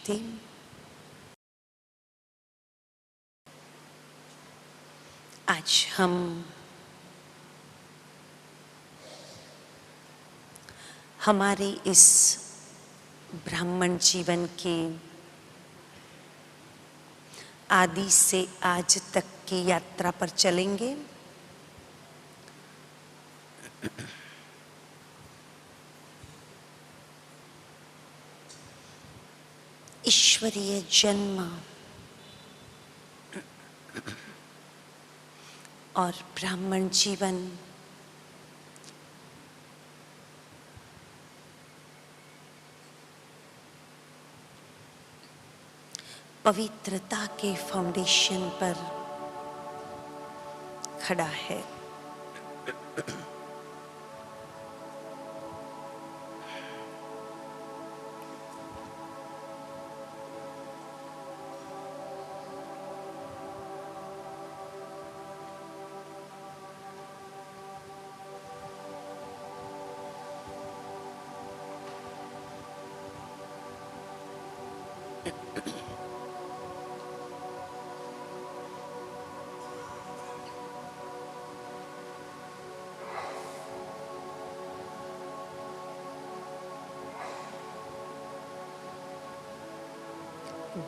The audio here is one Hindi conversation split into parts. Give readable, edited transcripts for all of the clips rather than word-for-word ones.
शांति। आज हम हमारे इस ब्राह्मण जीवन के आदि से आज तक की यात्रा पर चलेंगे। ईश्वरीय जन्म और ब्राह्मण जीवन पवित्रता के फाउंडेशन पर खड़ा है।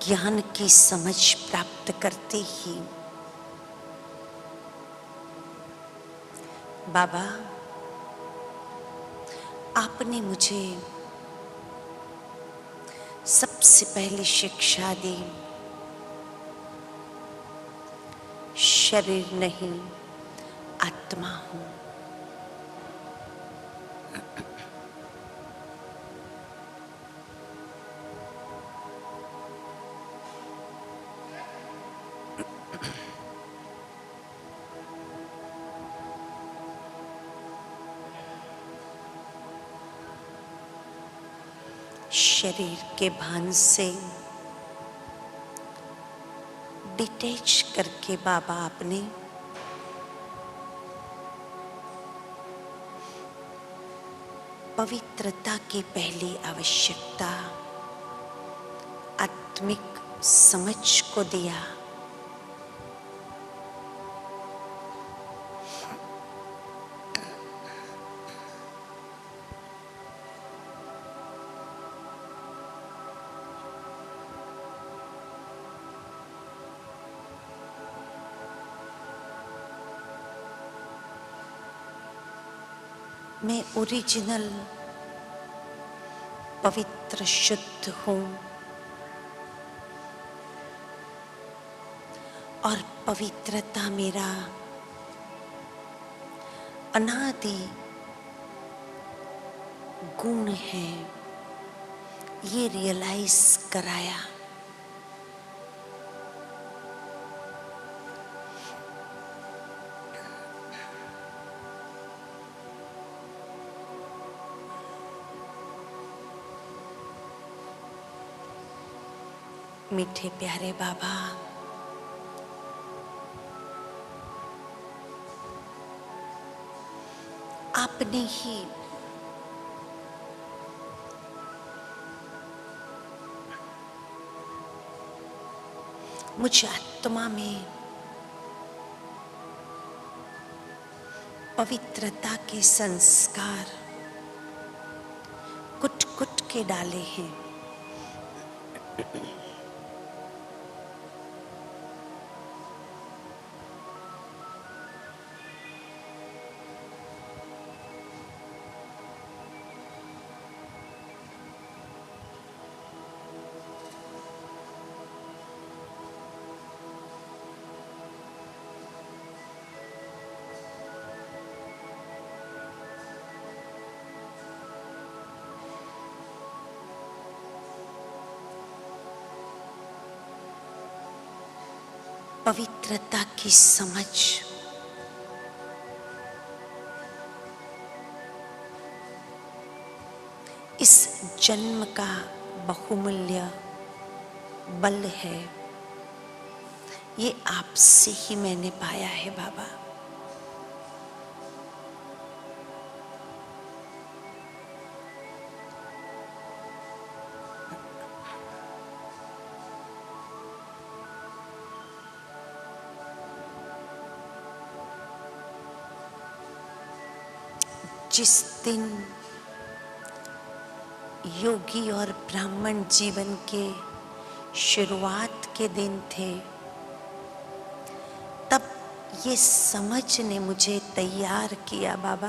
ज्ञान की समझ प्राप्त करते ही बाबा आपने मुझे सबसे पहली शिक्षा दी, शरीर नहीं आत्मा हूं। शरीर के भान से डिटैच करके बाबा आपने पवित्रता की पहली आवश्यकता आत्मिक समझ को दिया। मैं ओरिजिनल पवित्र शुद्ध हूं और पवित्रता मेरा अनादि गुण है, ये रियलाइज कराया। मीठे प्यारे बाबा, आपने ही मुझ आत्मा में पवित्रता के संस्कार कुट कुट के डाले हैं। पवित्रता की समझ इस जन्म का बहुमूल्य बल है। ये आपसे ही मैंने पाया है बाबा। जिस दिन योगी और ब्राह्मण जीवन के शुरुआत के दिन थे, तब ये समझ ने मुझे तैयार किया बाबा,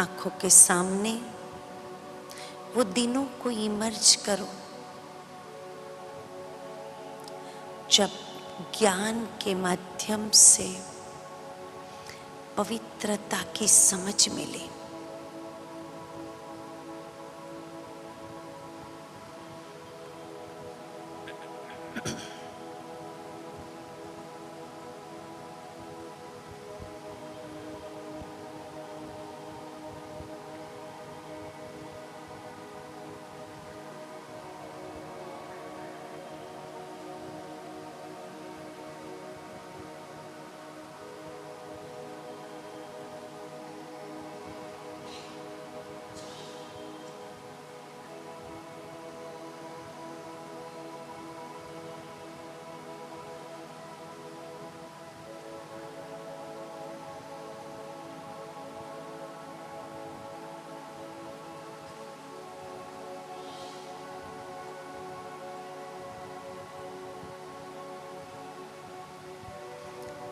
आंखों के सामने वो दिनों को इमर्ज करो जब ज्ञान के माध्यम से पवित्रता की समझ मिले।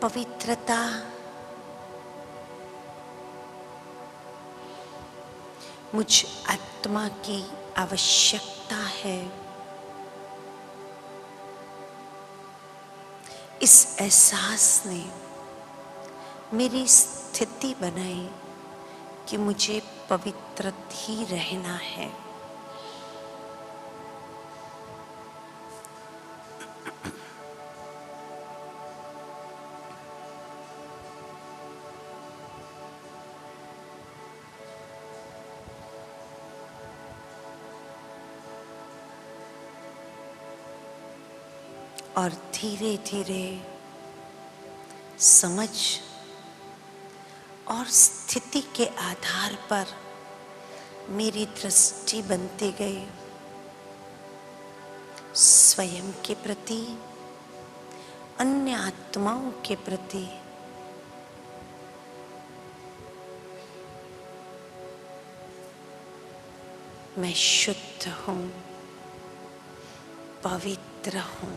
पवित्रता मुझ आत्मा की आवश्यकता है। इस एहसास ने मेरी स्थिति बनाई कि मुझे पवित्र ही रहना है। और धीरे धीरे समझ और स्थिति के आधार पर मेरी दृष्टि बनती गई स्वयं के प्रति, अन्य आत्माओं के प्रति। मैं शुद्ध हूँ, पवित्र हूँ।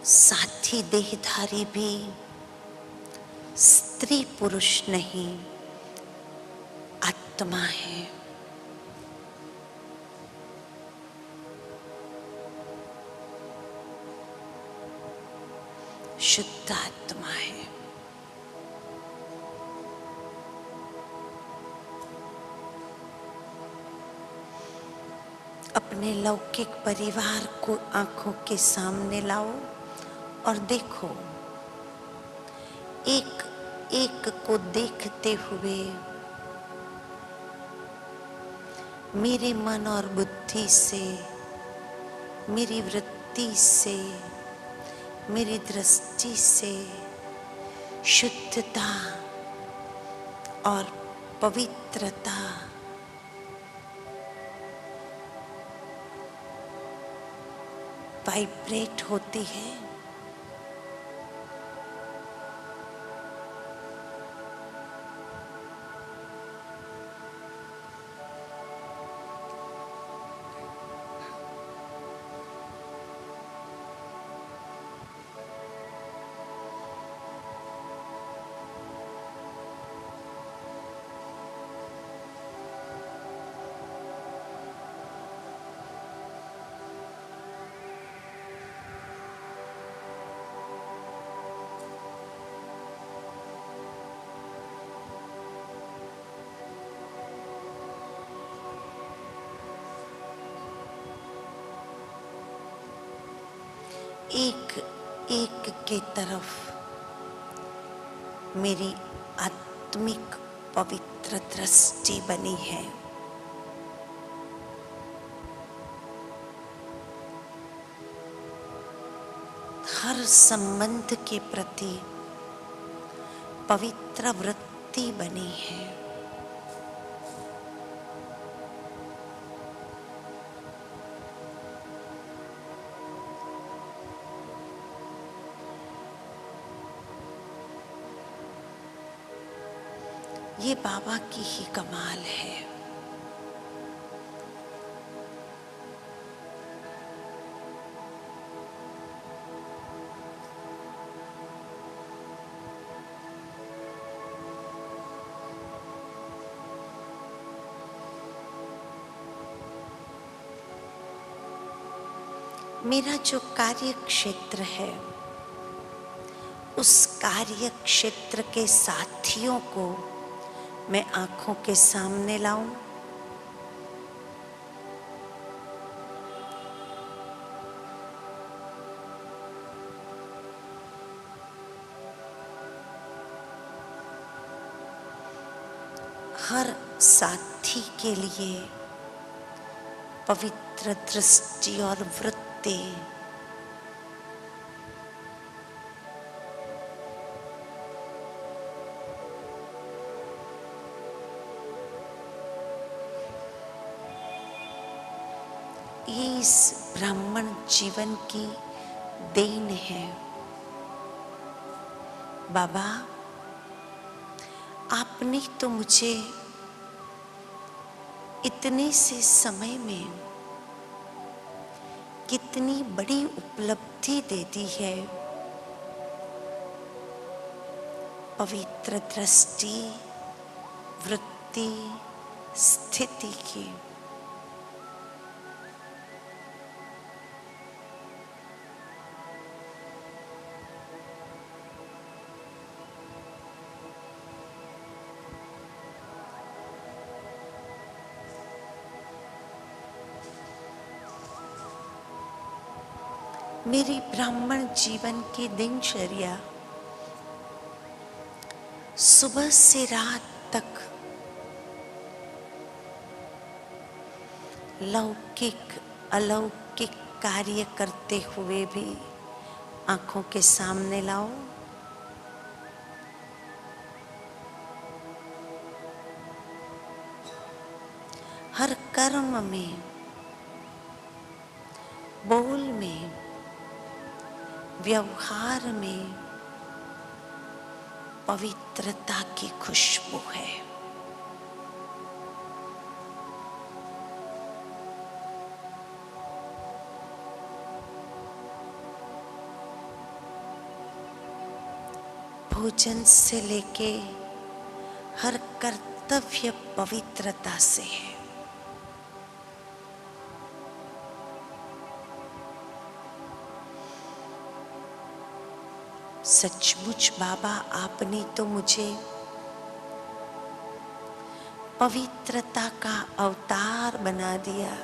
साथी देहधारी भी स्त्री पुरुष नहीं, आत्मा है। शुद्ध आत्मा है। अपने लौकिक परिवार को आंखों के सामने लाओ और देखो, एक एक को देखते हुए मेरे मन और बुद्धि से, मेरी वृत्ति से, मेरी दृष्टि से शुद्धता और पवित्रता वाइब्रेट होती है। एक एक के तरफ मेरी आत्मिक पवित्र दृष्टि बनी है। हर संबंध के प्रति पवित्र वृत्ति बनी है। ये बाबा की ही कमाल है। मेरा जो कार्य क्षेत्र है, उस कार्य क्षेत्र के साथियों को मैं आंखों के सामने लाऊं, हर साथी के लिए पवित्र दृष्टि और वृत्ति ये इस ब्राह्मण जीवन की देन है। बाबा, आपने तो मुझे इतने से समय में कितनी बड़ी उपलब्धि दे दी है। पवित्र दृष्टि, वृत्ति, स्थिति की। मेरी ब्राह्मण जीवन की दिनचर्या सुबह से रात तक लौकिक अलौकिक कार्य करते हुए भी आंखों के सामने लाओ। हर कर्म में, बोल में, व्यवहार में पवित्रता की खुशबू है। भोजन से लेके हर कर्तव्य पवित्रता से है। सचमुच बाबा, आपने तो मुझे पवित्रता का अवतार बना दिया।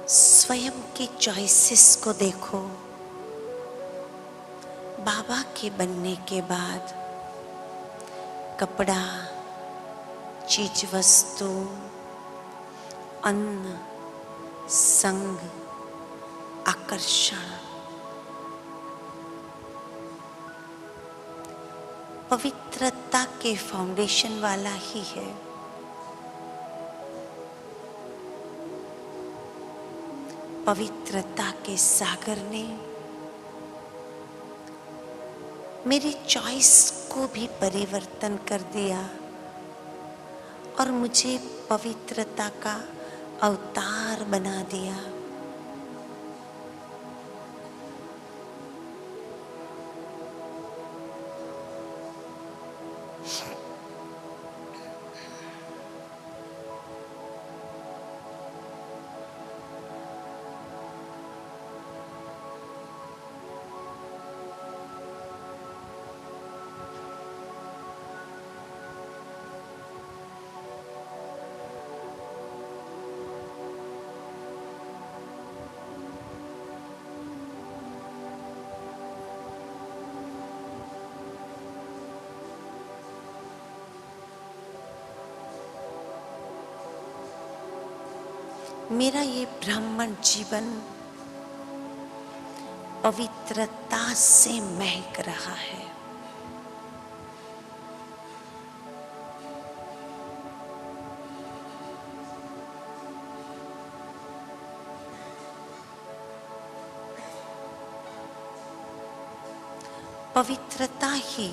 स्वयं के चॉइसेस को देखो। बाबा के बनने के बाद कपड़ा, चीज वस्तु, अन्न, संग, आकर्षण, पवित्रता के फाउंडेशन वाला ही है। पवित्रता के सागर ने मेरी चॉइस को भी परिवर्तन कर दिया और मुझे पवित्रता का अवतार बना दिया। मेरा ये ब्राह्मण जीवन पवित्रता से महक रहा है। पवित्रता ही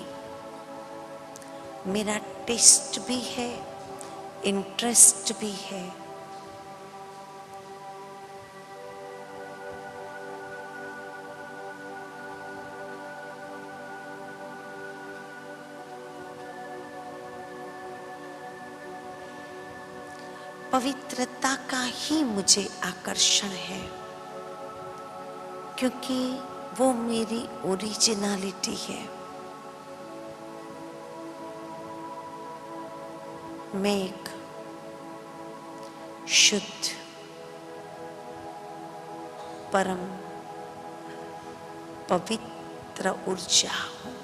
मेरा टेस्ट भी है, इंटरेस्ट भी है। पवित्रता का ही मुझे आकर्षण है, क्योंकि वो मेरी ओरिजिनलिटी है। मैं एक शुद्ध, परम पवित्र ऊर्जा हूँ।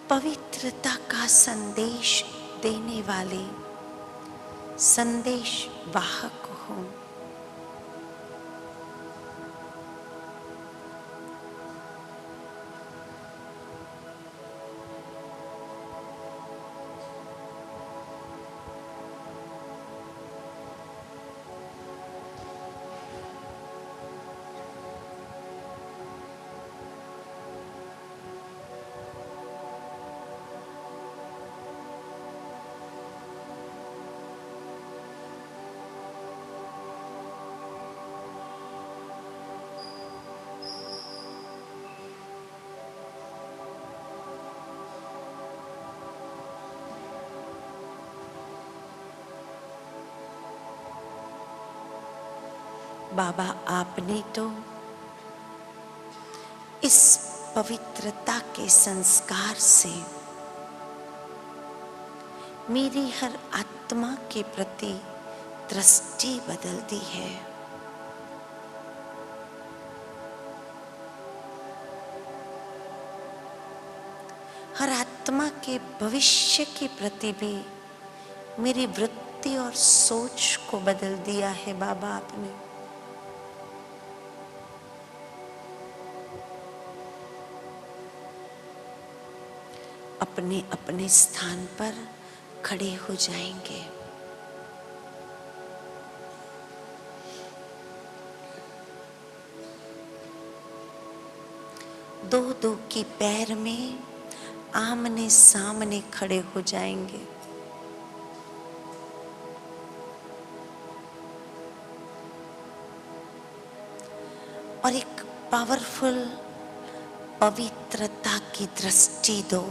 पवित्रता का संदेश देने वाले संदेश वाहक हूँ। बाबा, आपने तो इस पवित्रता के संस्कार से मेरी हर आत्मा के प्रति दृष्टि बदल दी है। हर आत्मा के भविष्य के प्रति भी मेरी वृत्ति और सोच को बदल दिया है बाबा आपने। अपने अपने स्थान पर खड़े हो जाएंगे। दो दो की पैर में आमने सामने खड़े हो जाएंगे। और एक पावरफुल पवित्रता की दृष्टि दो।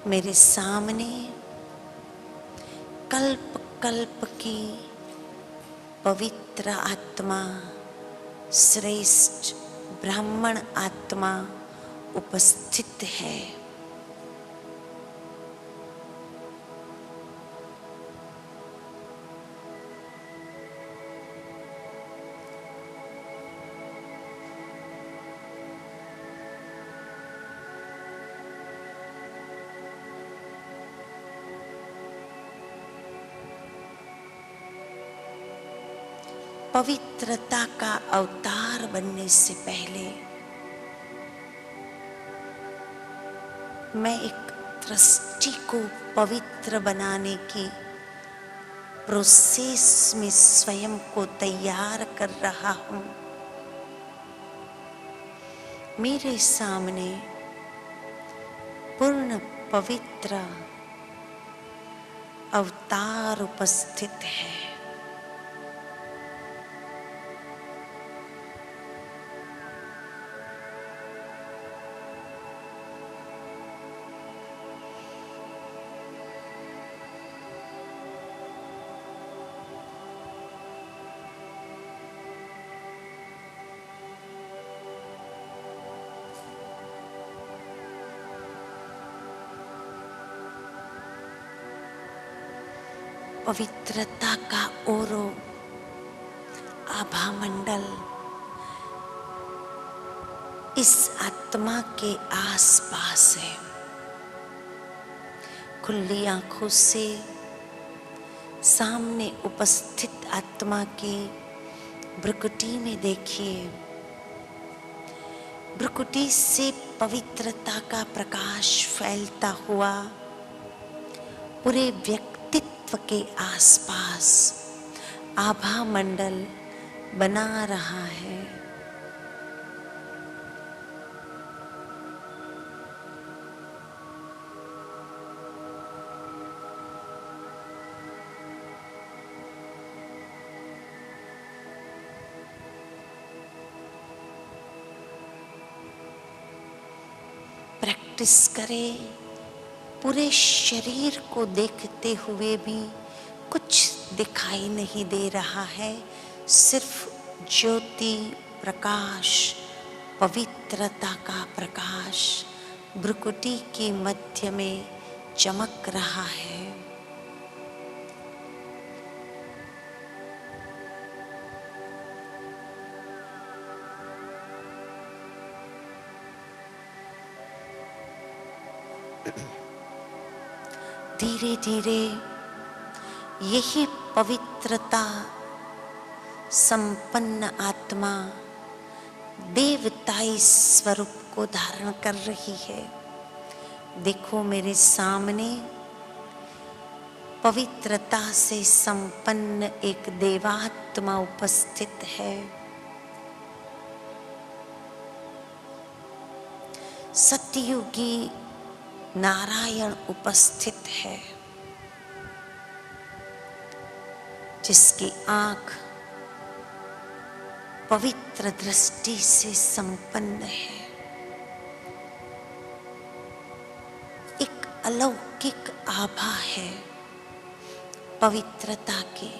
मेरे सामने कल्प कल्प की पवित्र आत्मा, श्रेष्ठ ब्राह्मण आत्मा उपस्थित है। पवित्रता का अवतार बनने से पहले मैं एक दृष्टि को पवित्र बनाने की प्रोसेस में स्वयं को तैयार कर रहा हूँ। मेरे सामने पूर्ण पवित्र अवतार उपस्थित है। पवित्रता का ओरो आभा मंडल इस आत्मा के आसपास है। खुली आंखों से सामने उपस्थित आत्मा की भ्रुकुटी में देखिए। भ्रुकुटी से पवित्रता का प्रकाश फैलता हुआ पूरे व्यक्तित्व के आसपास आभा मंडल बना रहा है। प्रैक्टिस करें, पूरे शरीर को देखते हुए भी कुछ दिखाई नहीं दे रहा है, सिर्फ ज्योति प्रकाश, पवित्रता का प्रकाश भ्रुकुटी के मध्य में चमक रहा है। धीरे धीरे यही पवित्रता संपन्न आत्मा देवताई स्वरूप को धारण कर रही है। देखो मेरे सामने पवित्रता से संपन्न एक देवात्मा उपस्थित है। सतयुगी नारायण उपस्थित है, जिसकी आंख पवित्र दृष्टि से संपन्न है। एक अलौकिक आभा है पवित्रता की।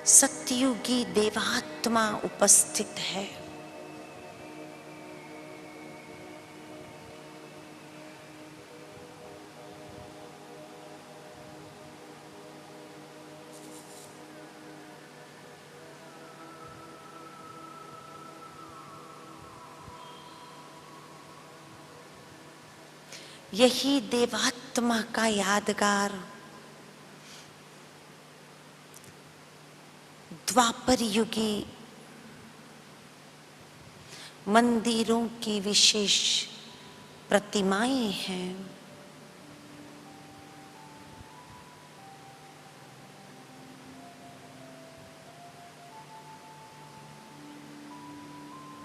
सतयुगी देवात्मा उपस्थित है। यही देवात्मा का यादगार द्वापर युगी मंदिरों की विशेष प्रतिमाएं हैं।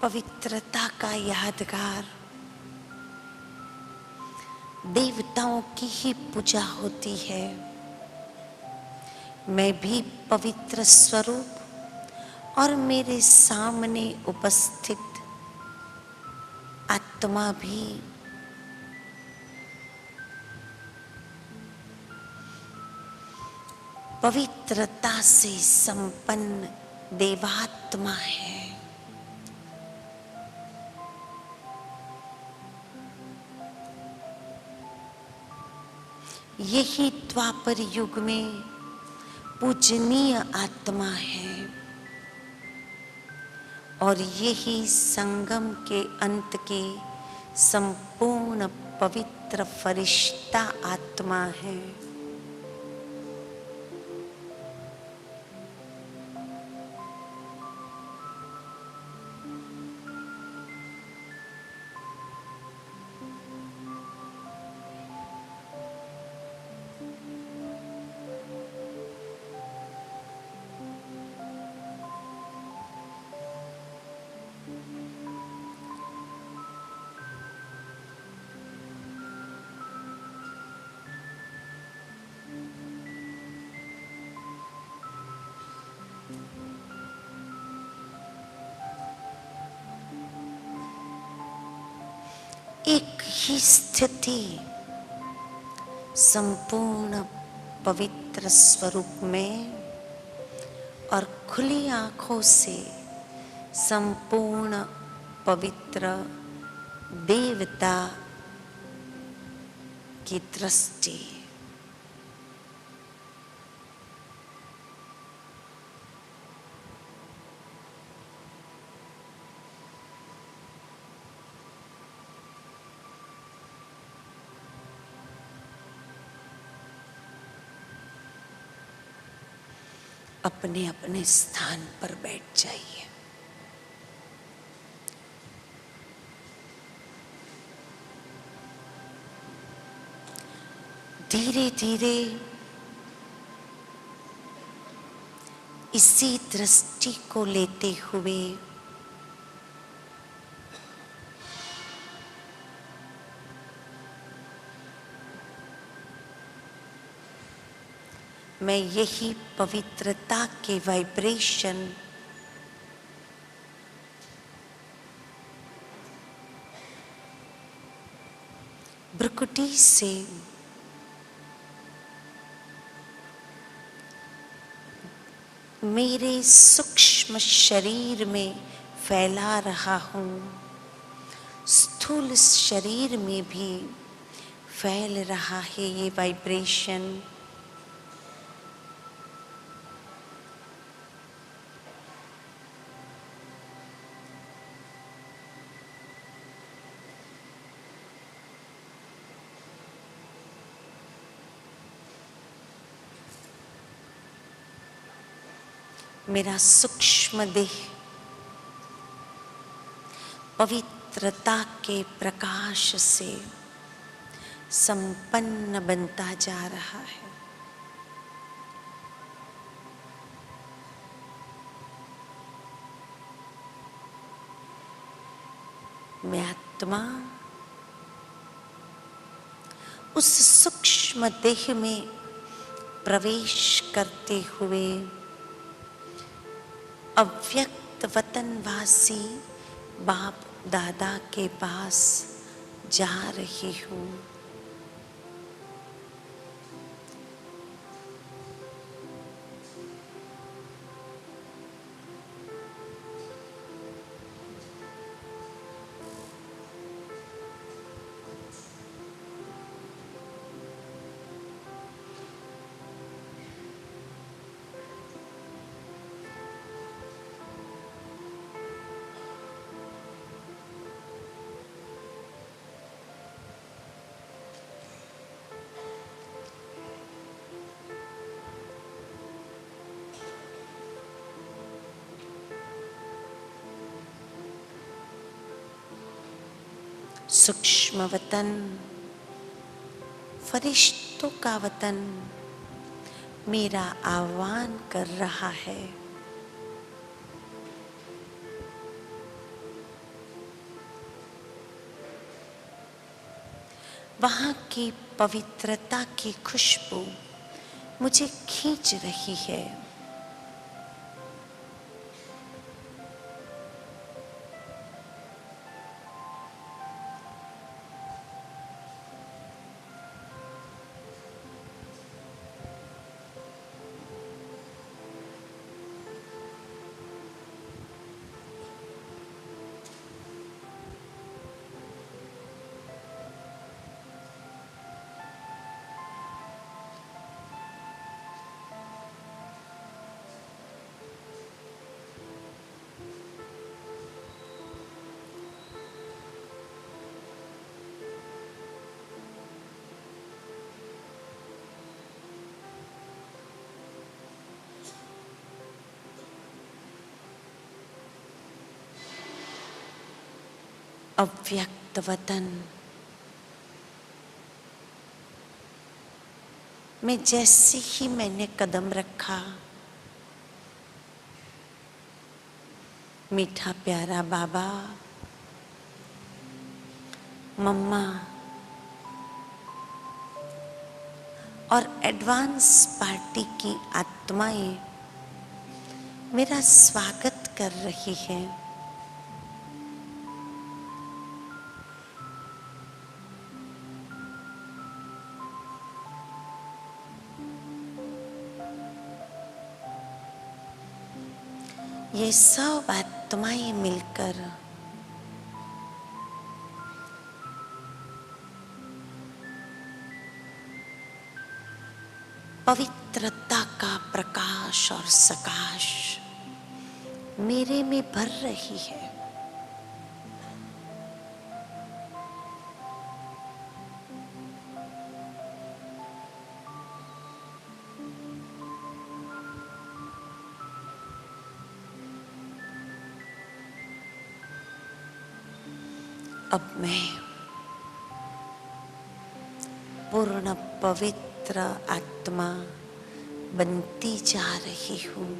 पवित्रता का यादगार देवताओं की ही पूजा होती है। मैं भी पवित्र स्वरूप और मेरे सामने उपस्थित आत्मा भी पवित्रता से संपन्न देवात्मा है। यही द्वापर युग में पूजनीय आत्मा है और यही संगम के अंत की संपूर्ण पवित्र फरिश्ता आत्मा है। एक ही स्थिति संपूर्ण पवित्र स्वरूप में और खुली आंखों से संपूर्ण पवित्र देवता की दृष्टि। अपने अपने स्थान पर बैठ जाइए। धीरे धीरे इसी दृष्टि को लेते हुए मैं यही पवित्रता के वाइब्रेशन भ्रुकुटी से मेरे सूक्ष्म शरीर में फैला रहा हूँ। स्थूल शरीर में भी फैल रहा है ये वाइब्रेशन। मेरा सूक्ष्म देह पवित्रता के प्रकाश से संपन्न बनता जा रहा है। मैं आत्मा उस सूक्ष्म देह में प्रवेश करते हुए अव्यक्त वतनवासी बाप दादा के पास जा रही हूँ। सूक्ष्म वतन, फरिश्तों का वतन मेरा आह्वान कर रहा है। वहाँ की पवित्रता की खुशबू मुझे खींच रही है। अव्यक्त वतन में जैसे ही मैंने कदम रखा, मीठा प्यारा बाबा, मम्मा और एडवांस पार्टी की आत्माएं मेरा स्वागत कर रही हैं। ये सब आत्माएं मिलकर पवित्रता का प्रकाश और सकाश मेरे में भर रही है। अब मैं पूर्ण पवित्र आत्मा बनती जा रही हूँ।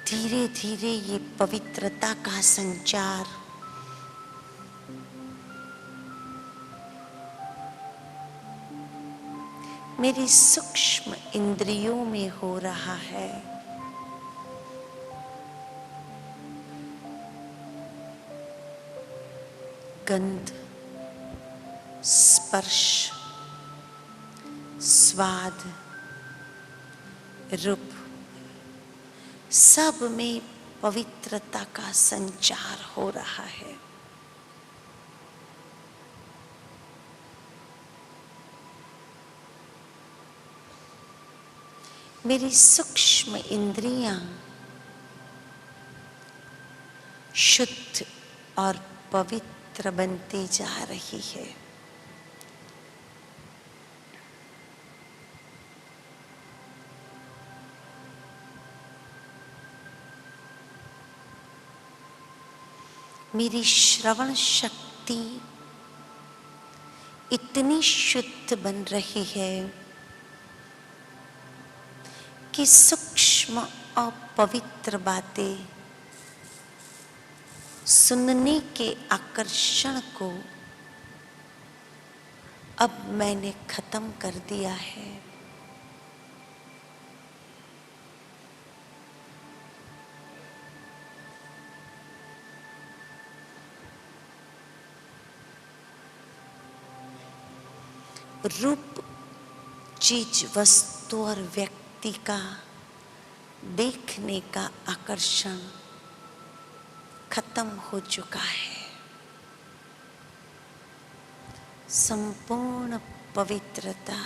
धीरे धीरे ये पवित्रता का संचार मेरी सूक्ष्म इंद्रियों में हो रहा है। गंध, स्पर्श, स्वाद, रूप, सब में पवित्रता का संचार हो रहा है। मेरी सूक्ष्म इंद्रियां शुद्ध और पवित्र बनती जा रही है। मेरी श्रवण शक्ति इतनी शुद्ध बन रही है कि सूक्ष्म और पवित्र बातें सुनने के आकर्षण को अब मैंने खत्म कर दिया है। रूप, चीज, वस्तु और व्यक्ति का देखने का आकर्षण खत्म हो चुका है। संपूर्ण पवित्रता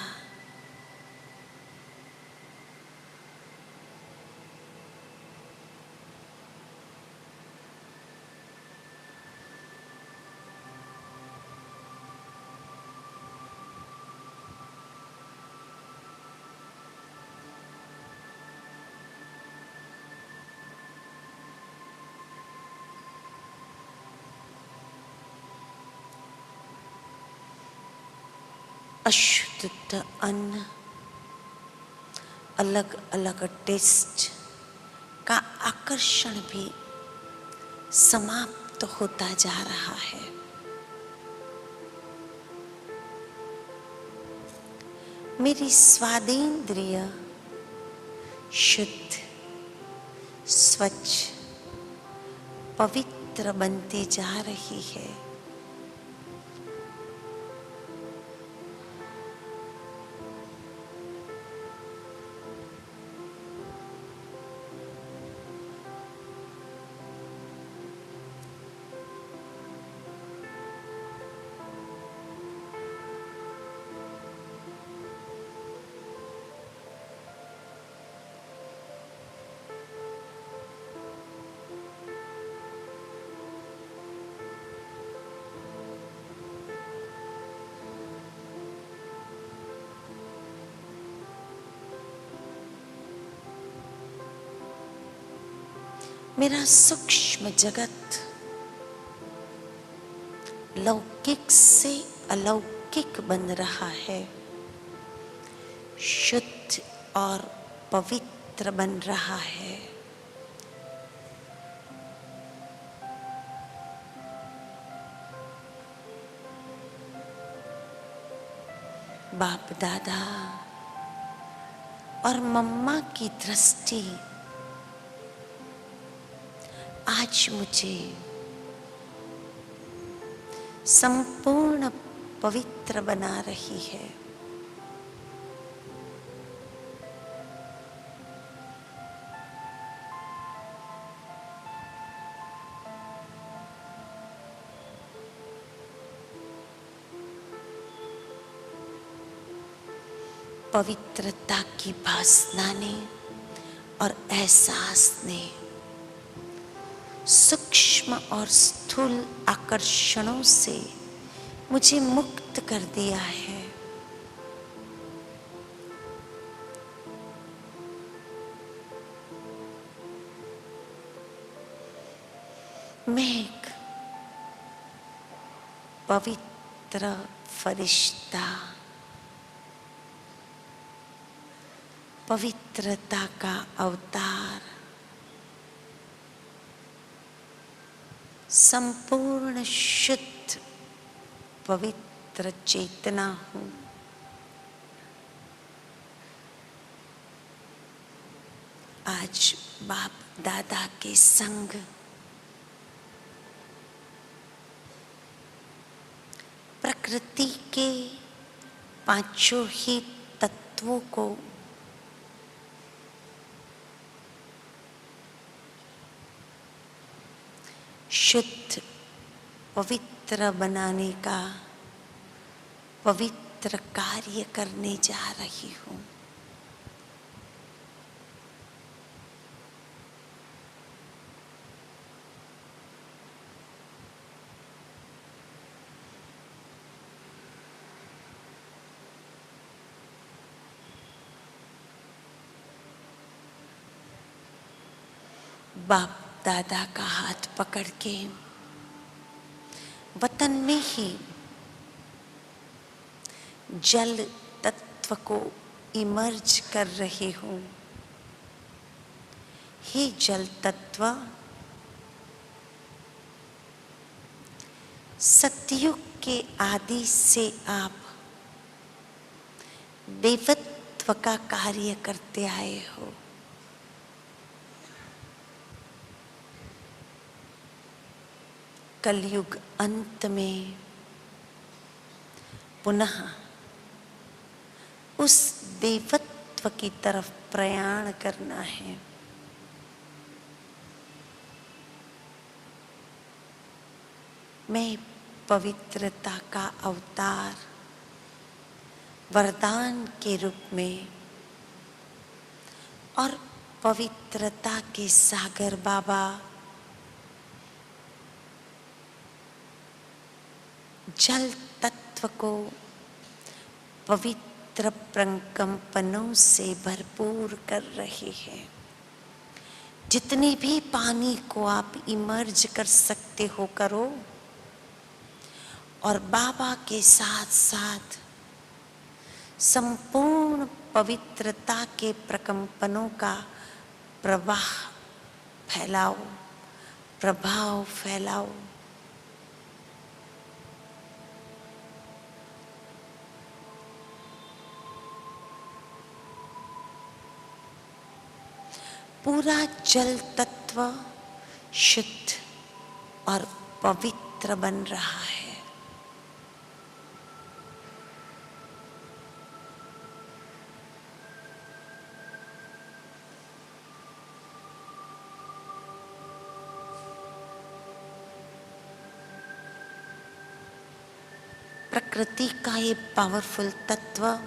अशुद्ध अन्न, अलग अलग टेस्ट का आकर्षण भी समाप्त होता जा रहा है। मेरी स्वादेंद्रिय शुद्ध, स्वच्छ, पवित्र बनती जा रही है। मेरा सूक्ष्म जगत लौकिक से अलौकिक बन रहा है, शुद्ध और पवित्र बन रहा है। बाप दादा और मम्मा की दृष्टि आज मुझे संपूर्ण पवित्र बना रही है। पवित्रता की भासना ने और एहसास ने सूक्ष्म और स्थूल आकर्षणों से मुझे मुक्त कर दिया है। मैं एक पवित्र फरिश्ता, पवित्रता का अवतार, संपूर्ण शुद्ध पवित्र चेतना हूँ। आज बाप दादा के संग प्रकृति के पांचों ही तत्वों को शुद्ध पवित्र बनाने का पवित्र कार्य करने जा रही हूँ। बाप दादा का हाथ पकड़ के वतन में ही जल तत्व को इमर्ज कर रही हूँ। हे जल तत्व, सतयुग के आदि से आप देवत्व का कार्य करते आए हो। कलयुग अंत में पुनः उस देवत्व की तरफ प्रयाण करना है। मैं पवित्रता का अवतार वरदान के रूप में और पवित्रता के सागर बाबा जल तत्व को पवित्र प्रकंपनों से भरपूर कर रहे हैं। जितने भी पानी को आप इमर्ज कर सकते हो करो और बाबा के साथ साथ संपूर्ण पवित्रता के प्रकंपनों का प्रवाह फैलाओ, प्रभाव फैलाओ। पूरा जल तत्व शुद्ध और पवित्र बन रहा है। प्रकृति का ये पावरफुल तत्व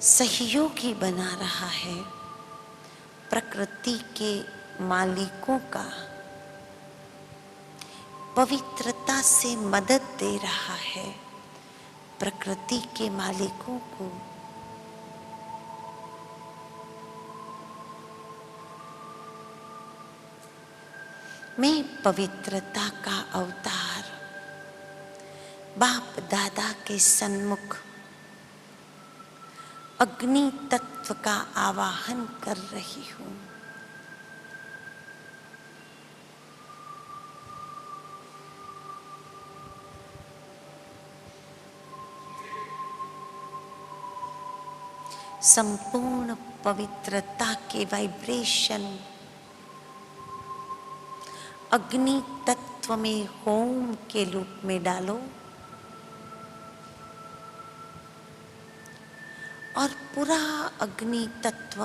सहयोगी बना रहा है। प्रकृति के मालिकों का पवित्रता से मदद दे रहा है। प्रकृति के मालिकों को मैं पवित्रता का अवतार बाप दादा के सन्मुख अग्नि तत्व का आवाहन कर रही हूँ। संपूर्ण पवित्रता के वाइब्रेशन अग्नि तत्व में होम के रूप में डालो और पूरा अग्नि तत्व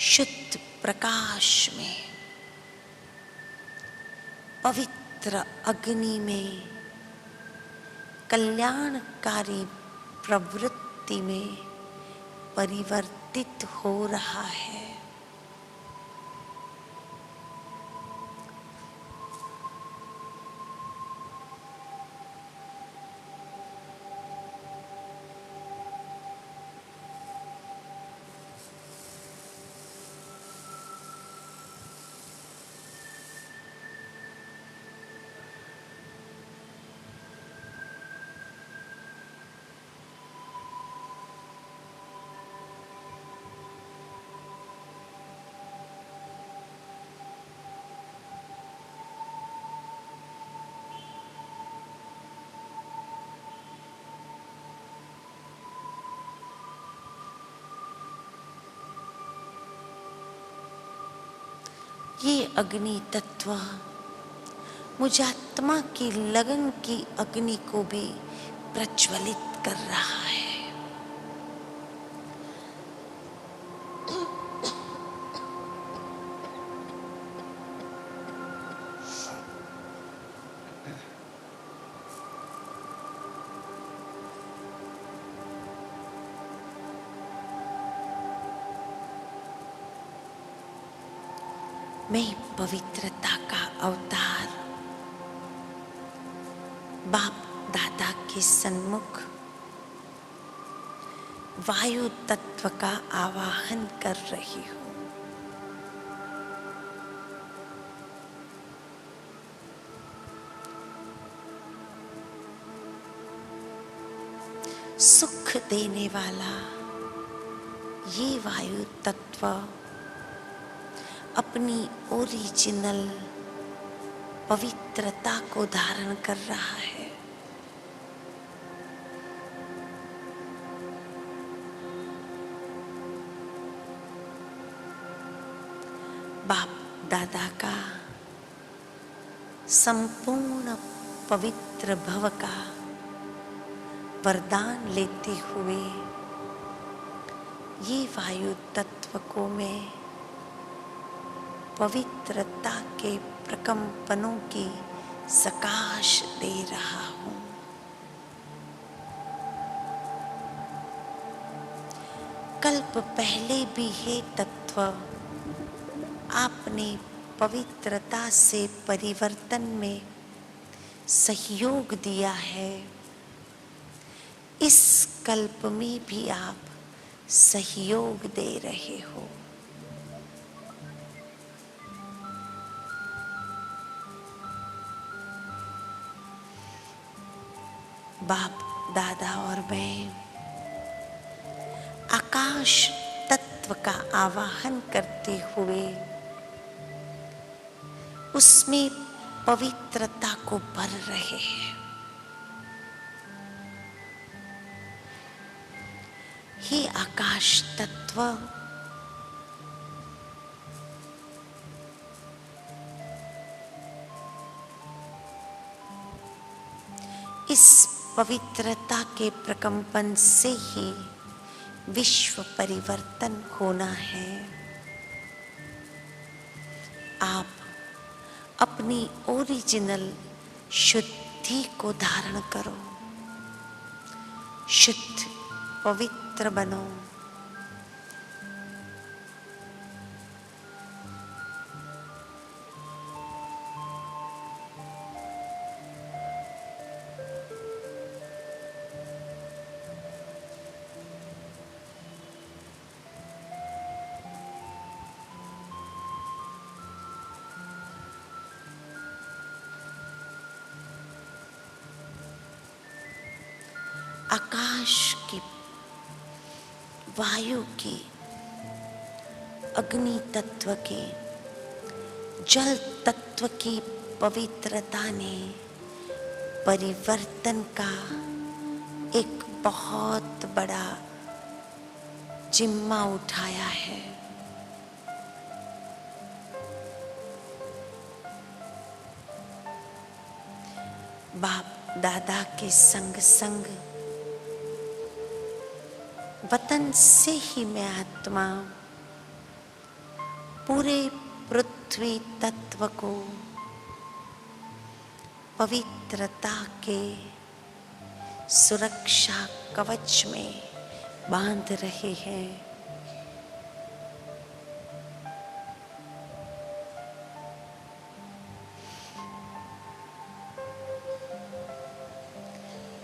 शुद्ध प्रकाश में, पवित्र अग्नि में, कल्याणकारी प्रवृत्ति में परिवर्तित हो रहा है। ये अग्नि तत्व मुझ आत्मा की लगन की अग्नि को भी प्रज्वलित कर रहा है। मैं पवित्रता का अवतार बाप दादा के सन्मुख वायु तत्व का आवाहन कर रही हूँ। सुख देने वाला ये वायु तत्व अपनी ओरिजिनल पवित्रता को धारण कर रहा है। बाप दादा का संपूर्ण पवित्र भव का वरदान लेते हुए ये वायु तत्व को मैं पवित्रता के प्रकंपनों की सकाश दे रहा हूँ। कल्प पहले भी हे तत्व आपने पवित्रता से परिवर्तन में सहयोग दिया है। इस कल्प में भी आप सहयोग दे रहे हो। बाप दादा और मैं आकाश तत्व का आवाहन करते हुए उसमें पवित्रता को भर रहे हैं। हे आकाश तत्व, इस पवित्रता के प्रकंपन से ही विश्व परिवर्तन होना है। आप अपनी ओरिजिनल शुद्धि को धारण करो, शुद्ध पवित्र बनो। आकाश की, वायु की, अग्नि तत्व की, जल तत्व की पवित्रता ने परिवर्तन का एक बहुत बड़ा जिम्मा उठाया है। बाप दादा के संग संग वतन से ही मैं आत्मा पूरे पृथ्वी तत्व को पवित्रता के सुरक्षा कवच में बांध रहे हैं।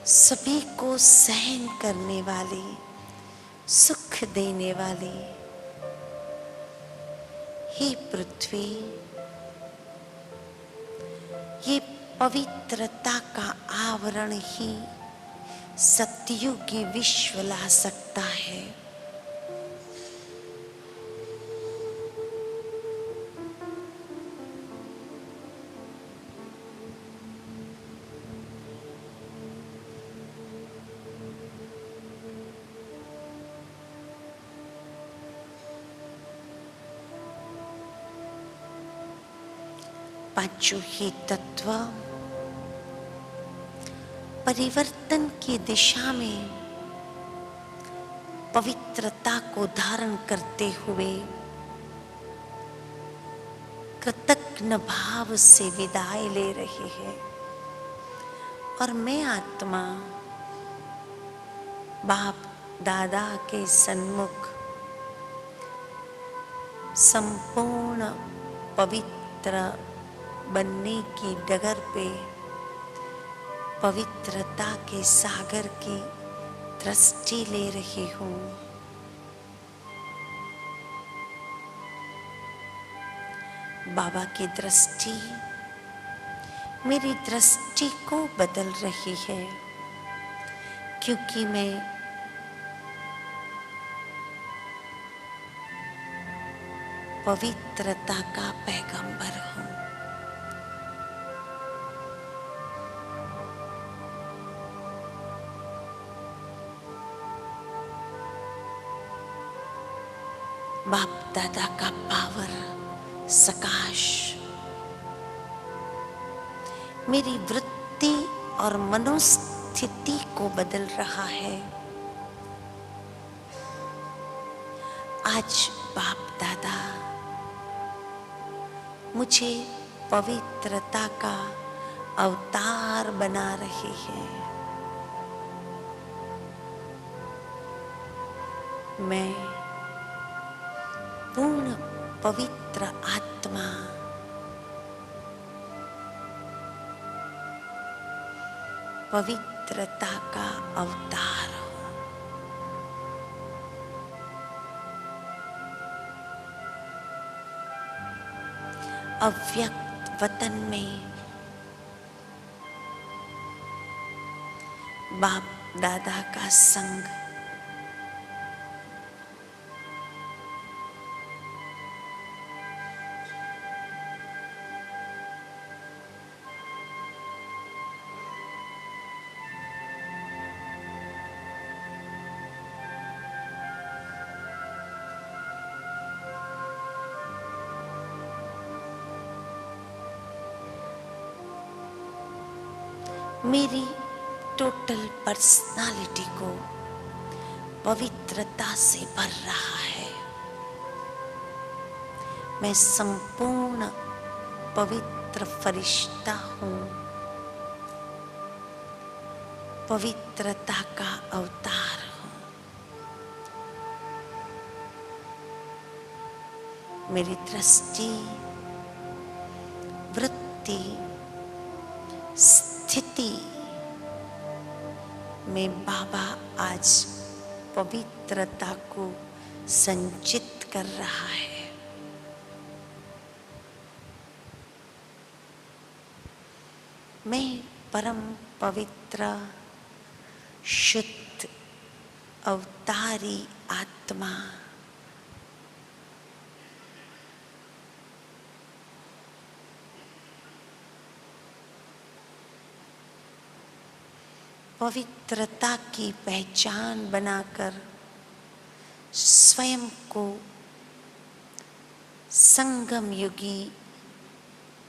सभी को सहन करने वाली, सुख देने वाली हे पृथ्वी, ये पवित्रता का आवरण ही सतयुगी विश्व ला सकता है। पांचों ही तत्व परिवर्तन की दिशा में पवित्रता को धारण करते हुए कृतज्ञ भाव से विदाई ले रहे हैं। और मैं आत्मा बाप दादा के सन्मुख संपूर्ण पवित्र बनने की डगर पे पवित्रता के सागर की दृष्टि ले रही हूँ। बाबा की दृष्टि मेरी दृष्टि को बदल रही है, क्योंकि मैं पवित्रता का पैगंबर हूँ। बाप दादा का पावर सकाश मेरी वृत्ति और मनोस्थिति को बदल रहा है। आज बाप दादा मुझे पवित्रता का अवतार बना रहे हैं। मैं पूर्ण पवित्र आत्मा पवित्रता का अवतार हूँ। अव्यक्त वतन में बाप दादा का संग मेरी टोटल पर्सनालिटी को पवित्रता से भर रहा है। मैं संपूर्ण पवित्र फरिश्ता हूँ, पवित्रता का अवतार हूँ। मेरी दृष्टि, वृत्ति, स्थिति में बाबा आज पवित्रता को संचित कर रहा है। मैं परम पवित्र शुद्ध अवतारी आत्मा पवित्रता की पहचान बनाकर स्वयं को संगम युगी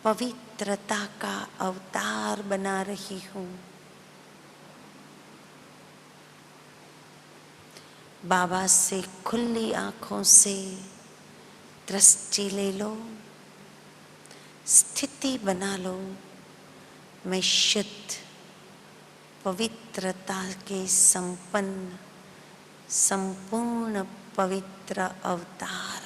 पवित्रता का अवतार बना रही हूँ। बाबा से खुली आँखों से दृष्टि ले लो, स्थिति बना लो। मैं शुद्ध पवित्रता के संपन्न संपूर्ण पवित्र अवतार